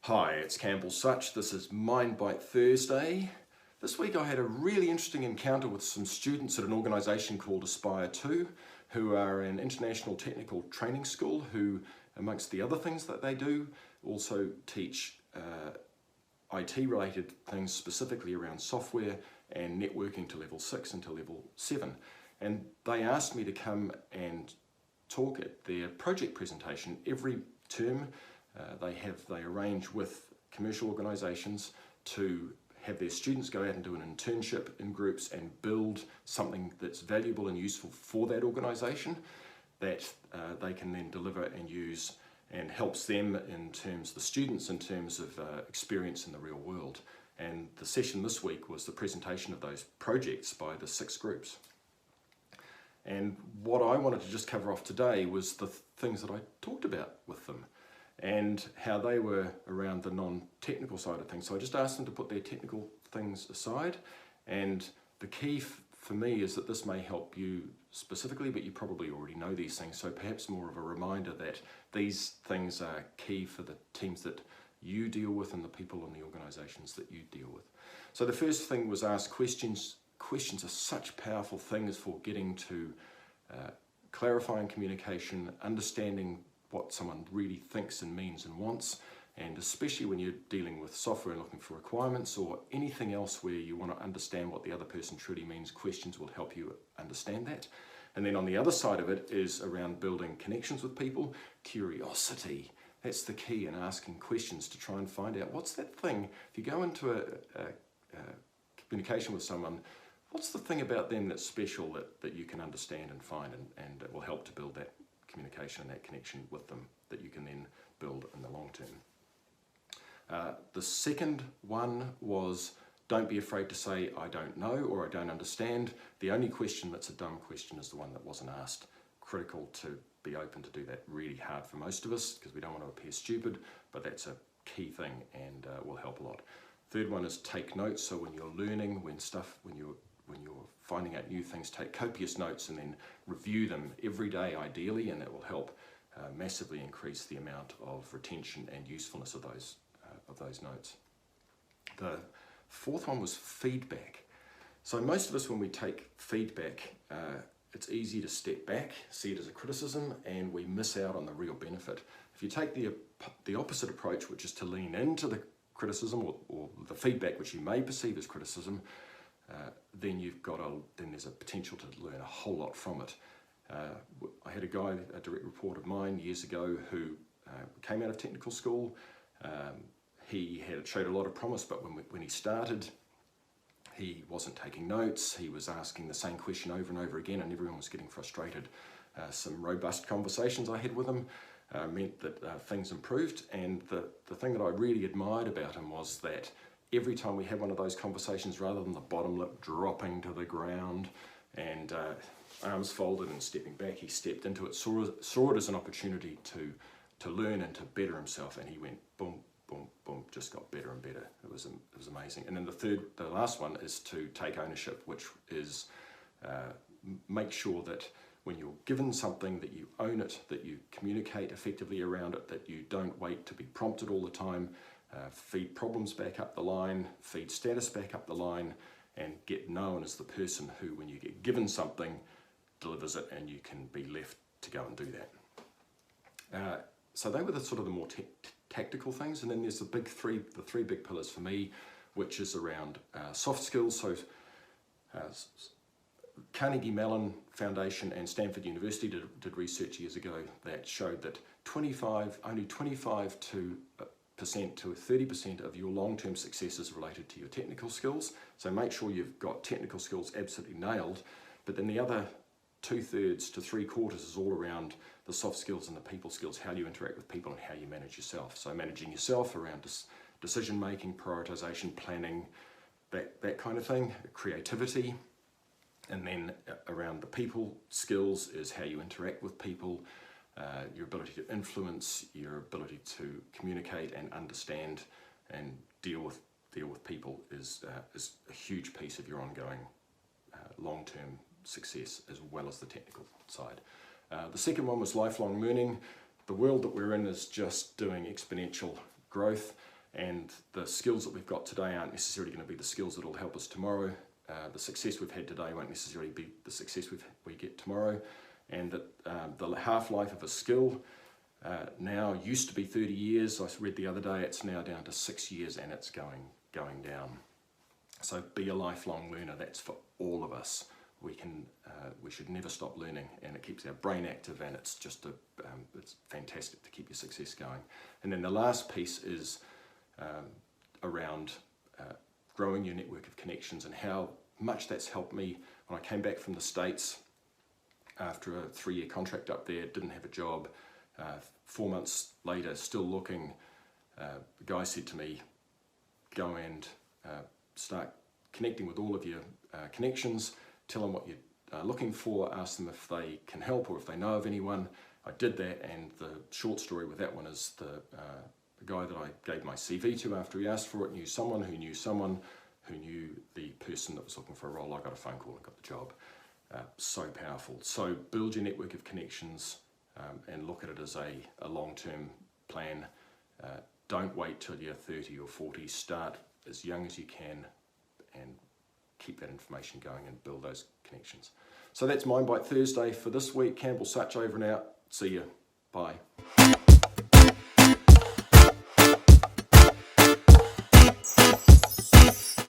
Hi, it's Campbell Such. This is Mind Bite Thursday. This week I had a really interesting encounter with some students at an organisation called Aspire 2, who are an international technical training school who, amongst the other things that they do, also teach IT related things specifically around software and networking to level 6 and to level 7. And they asked me to come and talk at their project presentation every term. They arrange with commercial organisations to have their students go out and do an internship in groups and build something that's valuable and useful for that organisation that they can then deliver and use, and helps them in terms, the students in terms of experience in the real world. And the session this week was the presentation of those projects by the 6 groups. And what I wanted to just cover off today was the things that I talked about with them and how they were around the non-technical side of things. So I just asked them to put their technical things aside, and the key for me is that this may help you specifically, but you probably already know these things, so perhaps more of a reminder that these things are key for the teams that you deal with and the people in the organisations that you deal with. So the first thing was ask questions. Questions are such powerful things for getting to clarifying communication, understanding what someone really thinks and means and wants, and especially when you're dealing with software and looking for requirements or anything else where you want to understand what the other person truly means, questions will help you understand that. And then on the other side of it is around building connections with people, curiosity. That's the key in asking questions to try and find out what's that thing. If you go into a communication with someone, what's the thing about them that's special that you can understand and find, and it will help to build that communication and that connection with them that you can then build in the long term. The second one was, don't be afraid to say I don't know or I don't understand. The only question that's a dumb question is the one that wasn't asked. Critical to be open to do that. Really hard for most of us because we don't want to appear stupid, but that's a key thing and will help a lot. Third one is take notes. So when you're learning, when you're finding out new things, take copious notes and then review them every day ideally, and it will help massively increase the amount of retention and usefulness of those notes. The fourth one was feedback. So most of us, when we take feedback, it's easy to step back, see it as a criticism, and we miss out on the real benefit. If you take the opposite approach, which is to lean into the criticism or the feedback which you may perceive as criticism, then there's a potential to learn a whole lot from it. I had a direct report of mine years ago who came out of technical school. He showed a lot of promise, but when he started, he wasn't taking notes. He was asking the same question over and over again, and everyone was getting frustrated. Some robust conversations I had with him meant that things improved, and the thing that I really admired about him was that every time we had one of those conversations, rather than the bottom lip dropping to the ground and arms folded and stepping back, he stepped into it, saw it as an opportunity to learn and to better himself, and he went boom, boom, boom, just got better and better. It was amazing. And then the last one is to take ownership, which is make sure that when you're given something that you own it, that you communicate effectively around it, that you don't wait to be prompted all the time. Feed problems back up the line, feed status back up the line, and get known as the person who, when you get given something, delivers it, and you can be left to go and do that. So they were the sort of the more tactical things, and then there's the three big pillars for me, which is around soft skills. So Carnegie Mellon Foundation and Stanford University did research years ago that showed that only 25% to 30% of your long-term success is related to your technical skills. So make sure you've got technical skills absolutely nailed, but then the other 2/3 to 3/4 is all around the soft skills and the people skills, how you interact with people and how you manage yourself. So managing yourself around decision making, prioritization, planning, that kind of thing, creativity. And then around the people skills is how you interact with people, your ability to influence, your ability to communicate and understand and deal with people is a huge piece of your ongoing long-term success, as well as the technical side. The second one was lifelong learning. The world that we're in is just doing exponential growth. And the skills that we've got today aren't necessarily going to be the skills that will help us tomorrow. The success we've had today won't necessarily be the success we get tomorrow. And that the half-life of a skill now used to be 30 years. I read the other day it's now down to 6 years, and it's going down. So be a lifelong learner. That's for all of us. We should never stop learning, and it keeps our brain active, and it's just it's fantastic to keep your success going. And then the last piece is around growing your network of connections, and how much that's helped me when I came back from the States after a 3-year contract up there. Didn't have a job. 4 months later, still looking. The guy said to me, go and start connecting with all of your connections, tell them what you're looking for, ask them if they can help or if they know of anyone. I did that, and the short story with that one is the guy that I gave my CV to after he asked for it knew someone who knew someone who knew the person that was looking for a role. I got a phone call and got the job. So powerful. So build your network of connections and look at it as a long-term plan. Don't wait till you're 30 or 40. Start as young as you can and keep that information going and build those connections. So that's Mind Bite Thursday for this week. Campbell Such over and out. See you. Bye.